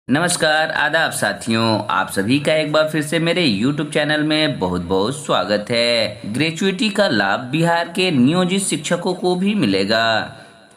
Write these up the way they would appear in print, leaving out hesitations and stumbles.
नमस्कार आदाब साथियों, आप सभी का एक बार फिर से मेरे YouTube चैनल में बहुत बहुत स्वागत है। ग्रेचुइटी का लाभ बिहार के नियोजित शिक्षकों को भी मिलेगा।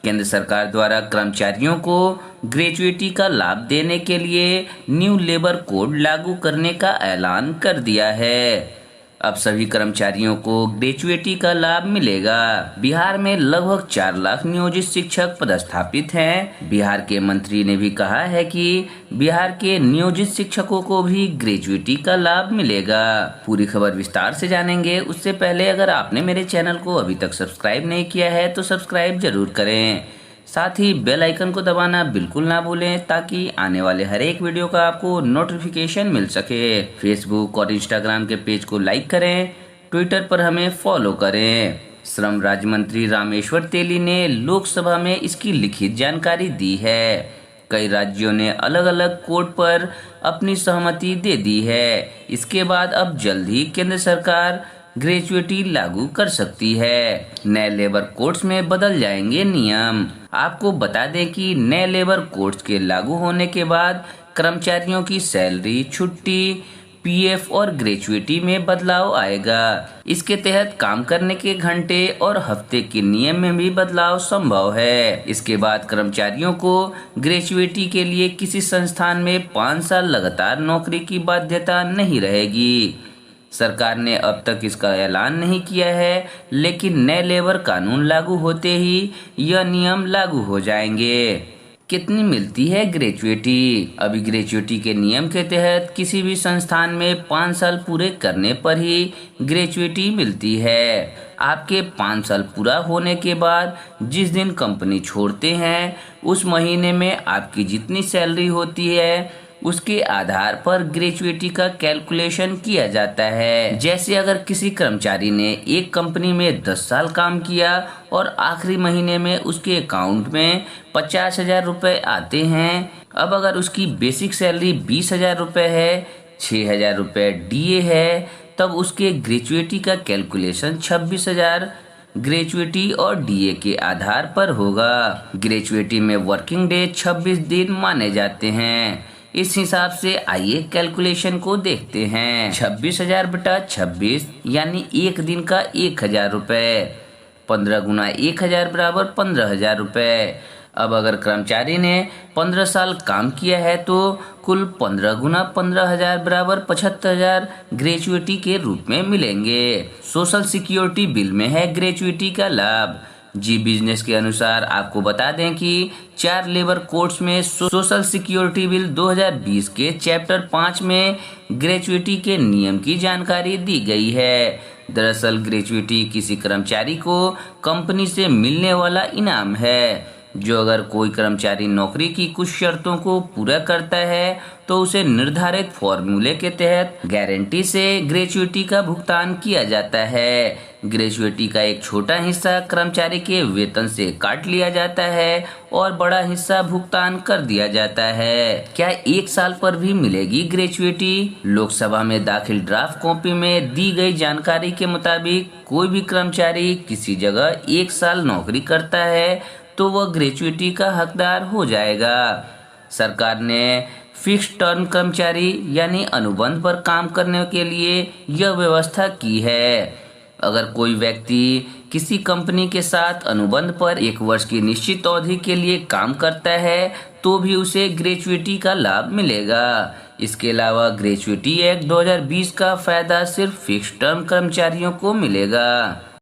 केंद्र सरकार द्वारा कर्मचारियों को ग्रेचुइटी का लाभ देने के लिए न्यू लेबर कोड लागू करने का ऐलान कर दिया है। अब सभी कर्मचारियों को ग्रेचुइटी का लाभ मिलेगा। बिहार में लगभग 4 लाख नियोजित शिक्षक पदस्थापित हैं। बिहार के मंत्री ने भी कहा है कि बिहार के नियोजित शिक्षकों को भी ग्रेचुइटी का लाभ मिलेगा। पूरी खबर विस्तार से जानेंगे। उससे पहले अगर आपने मेरे चैनल को अभी तक सब्सक्राइब नहीं किया है तो सब्सक्राइब जरूर करें। साथ ही बेल आइकन को दबाना बिल्कुल ना भूलें ताकि आने वाले हर एक वीडियो का आपको नोटिफिकेशन मिल सके। फेसबुक और इंस्टाग्राम के पेज को लाइक करें, ट्विटर पर हमें फॉलो करें। श्रम राज्य मंत्री रामेश्वर तेली ने लोकसभा में इसकी लिखित जानकारी दी है। कई राज्यों ने अलग अलग कोड पर अपनी सहमति दे दी है। इसके बाद अब जल्द ही केंद्र सरकार ग्रेचुइटी लागू कर सकती है। नए लेबर कोड्स में बदल जाएंगे नियम। आपको बता दें कि नए लेबर कोड्स के लागू होने के बाद कर्मचारियों की सैलरी, छुट्टी, पीएफ और ग्रेचुइटी में बदलाव आएगा। इसके तहत काम करने के घंटे और हफ्ते के नियम में भी बदलाव संभव है। इसके बाद कर्मचारियों को ग्रेचुइटी के लिए किसी संस्थान में 5 साल लगातार नौकरी की बाध्यता नहीं रहेगी। सरकार ने अब तक इसका ऐलान नहीं किया है, लेकिन नए लेबर कानून लागू होते ही यह नियम लागू हो जाएंगे। कितनी मिलती है ग्रेचुइटी? अभी ग्रेचुइटी के नियम के तहत किसी भी संस्थान में 5 साल पूरे करने पर ही ग्रेचुइटी मिलती है। आपके 5 साल पूरा होने के बाद जिस दिन कंपनी छोड़ते हैं उस महीने में आपकी जितनी सैलरी होती है उसके आधार पर ग्रेचुइटी का कैलकुलेशन किया जाता है। जैसे अगर किसी कर्मचारी ने एक कंपनी में 10 साल काम किया और आखिरी महीने में उसके अकाउंट में 50,000 रुपए आते हैं। अब अगर उसकी बेसिक सैलरी 20,000 रुपए है, 6,000 रुपए डीए है, तब उसके ग्रेचुइटी का कैलकुलेशन 26,000 ग्रेचुइटी और डीए के आधार पर होगा। ग्रेचुइटी में वर्किंग डे 26 दिन माने जाते हैं। इस हिसाब से आइए कैलकुलेशन को देखते हैं। 26,000 बटा 26 यानी एक दिन का 1,000 रुपए। 15 गुना 1,000 बराबर 15,000 रुपए। अब अगर कर्मचारी ने 15 साल काम किया है तो कुल 15 गुना 15,000 बराबर 75,000 ग्रेचुइटी के रूप में मिलेंगे। सोशल सिक्योरिटी बिल में है ग्रेचुइटी का लाभ। जी बिजनेस के अनुसार आपको बता दें कि 4 लेबर कोड्स में सोशल सिक्योरिटी बिल 2020 के चैप्टर 5 में ग्रेचुइटी के नियम की जानकारी दी गई है। दरअसल ग्रेचुइटी किसी कर्मचारी को कंपनी से मिलने वाला इनाम है, जो अगर कोई कर्मचारी नौकरी की कुछ शर्तों को पूरा करता है तो उसे निर्धारित फॉर्मूले के तहत गारंटी से ग्रेचुइटी का भुगतान किया जाता है। ग्रेचुइटी का एक छोटा हिस्सा कर्मचारी के वेतन से काट लिया जाता है और बड़ा हिस्सा भुगतान कर दिया जाता है। क्या 1 साल पर भी मिलेगी ग्रेचुइटी? लोकसभा में दाखिल ड्राफ्ट कॉपी में दी गई जानकारी के मुताबिक कोई भी कर्मचारी किसी जगह 1 साल नौकरी करता है तो वह ग्रेचुइटी का हकदार हो जाएगा। सरकार ने फिक्स टर्म कर्मचारी यानी अनुबंध पर काम करने के लिए यह व्यवस्था की है। अगर कोई व्यक्ति किसी कंपनी के साथ अनुबंध पर 1 वर्ष की निश्चित अवधि के लिए काम करता है तो भी उसे ग्रेचुइटी का लाभ मिलेगा। इसके अलावा ग्रेचुइटी एक्ट 2020 का फायदा सिर्फ फिक्स टर्म कर्मचारियों को मिलेगा।